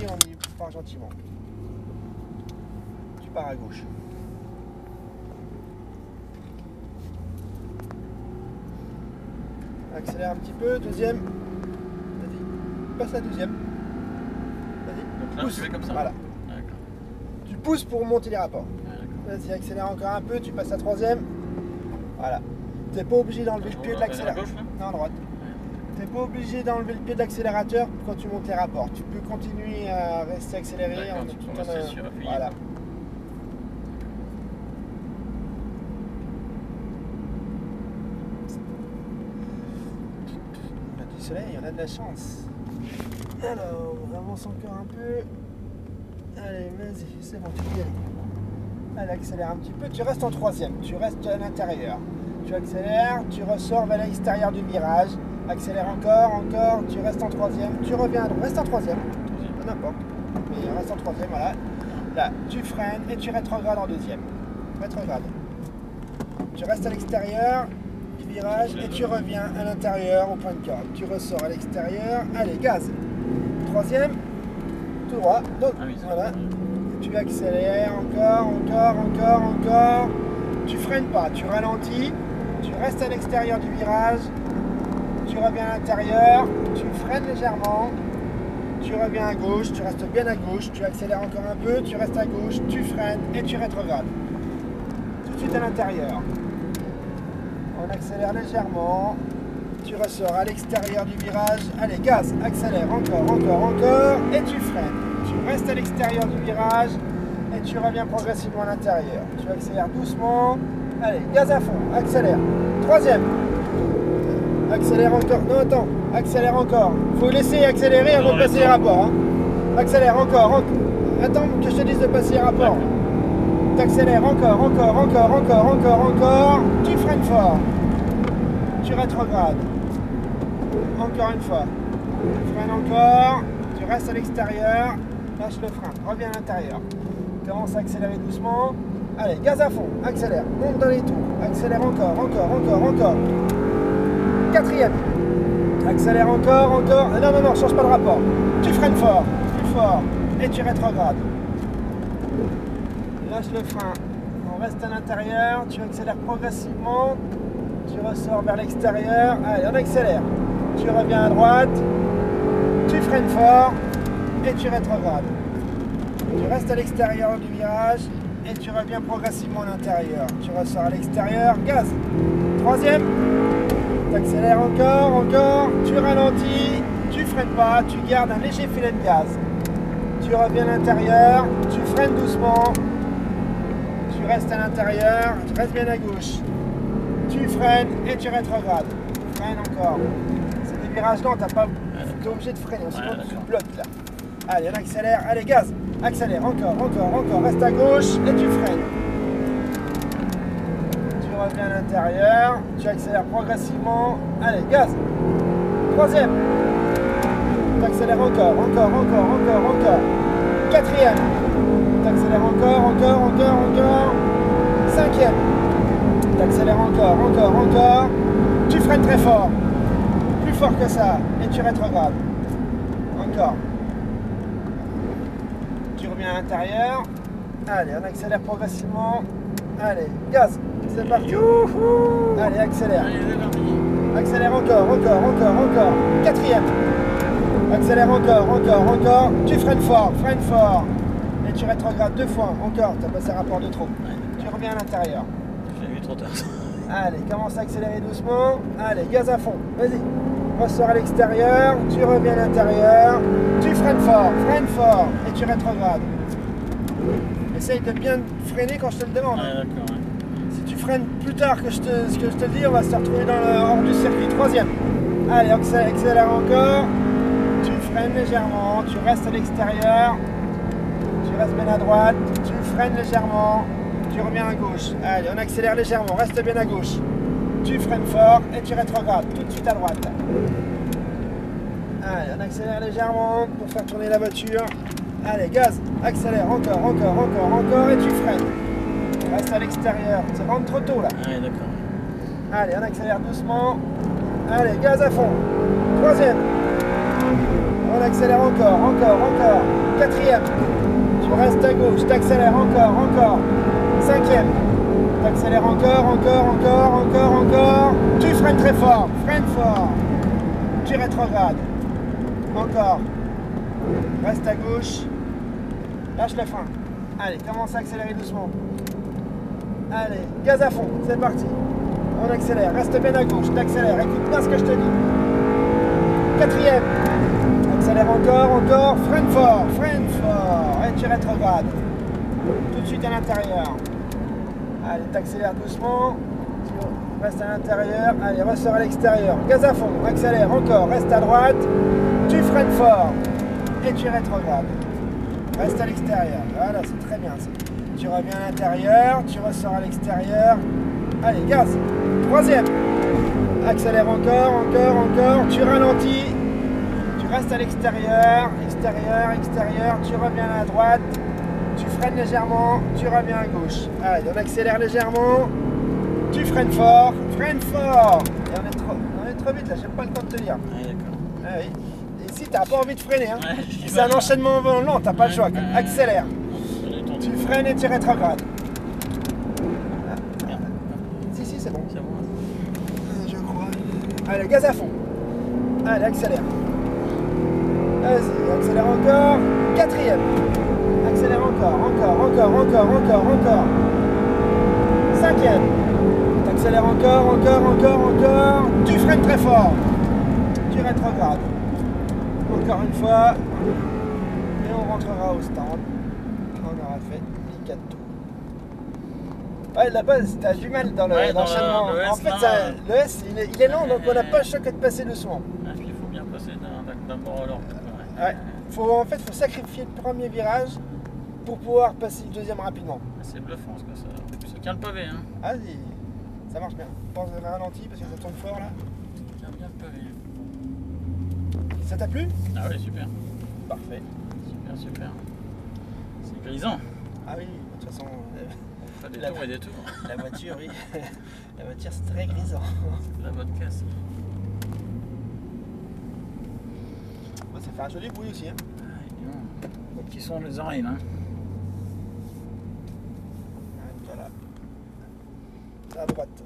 on y part gentiment. Tu pars à gauche. Accélère un petit peu, deuxième. Vas-y, passe la deuxième. Vas-y. Donc là, je fais comme ça. Voilà. Tu pousses pour monter les rapports. Vas-y, accélère encore un peu, tu passes la troisième. Voilà. Tu n'es pas obligé d'enlever le pied de l'accélérateur. Non, à droite. Tu n'es pas obligé d'enlever le pied de l'accélérateur quand tu montes les rapports. Tu peux continuer à rester accéléré. Voilà. On a du soleil, on a de la chance. Alors, on avance encore un peu. Allez, vas-y, c'est bon, tu peux y aller. Allez, accélère un petit peu. Tu restes en troisième, tu restes à l'intérieur. Tu accélères, tu ressors vers l'extérieur du virage. Accélère encore, tu restes en troisième. Tu reviens à droite, reste en troisième. N'importe. Mais reste en troisième, voilà. Là, tu freines et tu rétrogrades en deuxième. Rétrograde. Tu restes à l'extérieur du virage et tu reviens à l'intérieur au point de corde. Tu ressors à l'extérieur. Allez, gaz. Troisième, tout droit. Donc, voilà. Tu accélères encore. Tu freines pas, tu ralentis. Tu restes à l'extérieur du virage. Tu reviens à l'intérieur. Tu freines légèrement. Tu reviens à gauche, tu restes bien à gauche, tu accélères encore un peu, tu restes à gauche, tu freines et tu rétrogrades. Tout de suite à l'intérieur. On accélère légèrement, tu ressors à l'extérieur du virage. Allez, gaz, accélère encore, et tu freines. Tu restes à l'extérieur du virage et tu reviens progressivement à l'intérieur. Tu accélères doucement. Allez, gaz à fond, accélère. Troisième. Accélère encore. Non, attends. Accélère encore. Faut laisser accélérer avant de passer les rapports. Hein. Accélère encore. Attends que je te dise de passer les rapports. T'accélères encore. Tu freines fort. Tu rétrogrades. Encore une fois. Tu freines encore. Tu restes à l'extérieur. Lâche le frein. Reviens à l'intérieur. Commence à accélérer doucement. Allez, gaz à fond. Accélère. Monte dans les tours. Accélère encore. Quatrième. Accélère encore. Non, change pas de rapport. Tu freines fort, plus fort, et tu rétrogrades. Lâche le frein. On reste à l'intérieur, tu accélères progressivement. Tu ressors vers l'extérieur. Allez, on accélère. Tu reviens à droite. Tu freines fort, et tu rétrogrades. Tu restes à l'extérieur du virage, et tu reviens progressivement à l'intérieur. Tu ressors à l'extérieur. Gaz. Troisième. Tu accélères encore, tu ralentis, tu freines pas, tu gardes un léger filet de gaz. Tu reviens à l'intérieur, tu freines doucement, tu restes à l'intérieur, tu restes bien à gauche. Tu freines et tu rétrogrades. Freine encore. C'est des virages lents, t'es obligé de freiner, sinon tu bloques là. Allez, on accélère, allez, gaz, accélère, encore, reste à gauche et tu freines. Tu reviens à l'intérieur, tu accélères progressivement. Allez, gaz. Troisième. Tu accélères encore. Quatrième. Tu accélères encore. Cinquième. Tu accélères encore. Tu freines très fort. Plus fort que ça. Et tu rétrogrades. Encore. Tu reviens à l'intérieur. Allez, on accélère progressivement. Allez, gaz. C'est parti. Allez, accélère. Accélère encore. Quatrième. Accélère encore. Tu freines fort. Et tu rétrogrades 2 fois. Encore, tu as passé un rapport de trop. Tu reviens à l'intérieur. J'ai vu trop tard. Allez, commence à accélérer doucement. Allez, gaz à fond. Vas-y. Ressors à l'extérieur. Tu reviens à l'intérieur. Tu freines fort. Et tu rétrogrades. Essaye de bien freiner quand je te le demande. D'accord. Si tu freines plus tard que je te dis, on va se retrouver dans le hors du circuit. Troisième. Allez, accélère encore. Tu freines légèrement. Tu restes à l'extérieur. Tu restes bien à droite. Tu freines légèrement. Tu reviens à gauche. Allez, on accélère légèrement. Reste bien à gauche. Tu freines fort et tu rétrogrades. Tout de suite à droite. Allez, on accélère légèrement pour faire tourner la voiture. Allez, gaz. Accélère encore et tu freines. Reste à l'extérieur. Ça rentre trop tôt là. Ouais, d'accord. Allez, on accélère doucement. Allez, gaz à fond. Troisième. On accélère encore. Quatrième. Tu restes à gauche, t'accélères encore. Cinquième. T'accélères encore. Tu freines très fort. Freine fort. Tu rétrogrades. Encore. Reste à gauche. Lâche le frein. Allez, commence à accélérer doucement. Allez, gaz à fond, c'est parti. On accélère, reste bien à gauche, t'accélères, écoute bien ce que je te dis. Quatrième. Accélère encore, freine fort, et tu rétrogrades. Tout de suite à l'intérieur. Allez, t'accélères doucement, tu restes à l'intérieur, allez, ressors à l'extérieur. Gaz à fond, accélère encore, reste à droite, tu freines fort, et tu rétrogrades. Reste à l'extérieur, voilà, c'est très bien ça. Tu reviens à l'intérieur, tu ressors à l'extérieur. Allez, gaz. Troisième. Accélère encore, tu ralentis. Tu restes à l'extérieur, extérieur, tu reviens à la droite. Tu freines légèrement, tu reviens à gauche. Allez, on accélère légèrement. Tu freines fort. Et on est trop vite là, j'ai pas le temps de te dire. Ouais, d'accord. Ah oui. Et si t'as pas envie de freiner, hein. Ouais, C'est un enchaînement lent, t'as pas le choix. Accélère. Tu freines et tu rétrogrades. Si, c'est bon. C'est bon. Je crois. Allez, gaz à fond. Allez, accélère. Vas-y, accélère encore. Quatrième. Accélère encore. Cinquième. T'accélères encore. Tu freines très fort. Tu rétrogrades. Encore une fois. Et on rentrera au stand. On aura fait les 4 tours. Ouais, là-bas, t'as du mal dans l'enchaînement. En fait, le S, il est lent, donc on n'a pas le choix que de passer doucement. Et puis il faut bien passer d'un bord à l'autre. Ouais. Faut sacrifier le premier virage pour pouvoir passer le deuxième rapidement. C'est bluffant ce que ça. Ça tient le pavé, hein. Ah, ça marche bien. Pense de ralenti parce que ça tourne fort là. Ça tient bien le pavé. Ça t'a plu? Ah oui, super. Parfait. Super. C'est grisant. Ah oui, de toute façon. On fait des tours et des tours. La voiture, oui. La voiture, c'est très grisant. C'est de la bonne casse. Bon, ça fait un joli bruit aussi. Hein. Donc, qui sont les oreilles, hein. Voilà. À droite.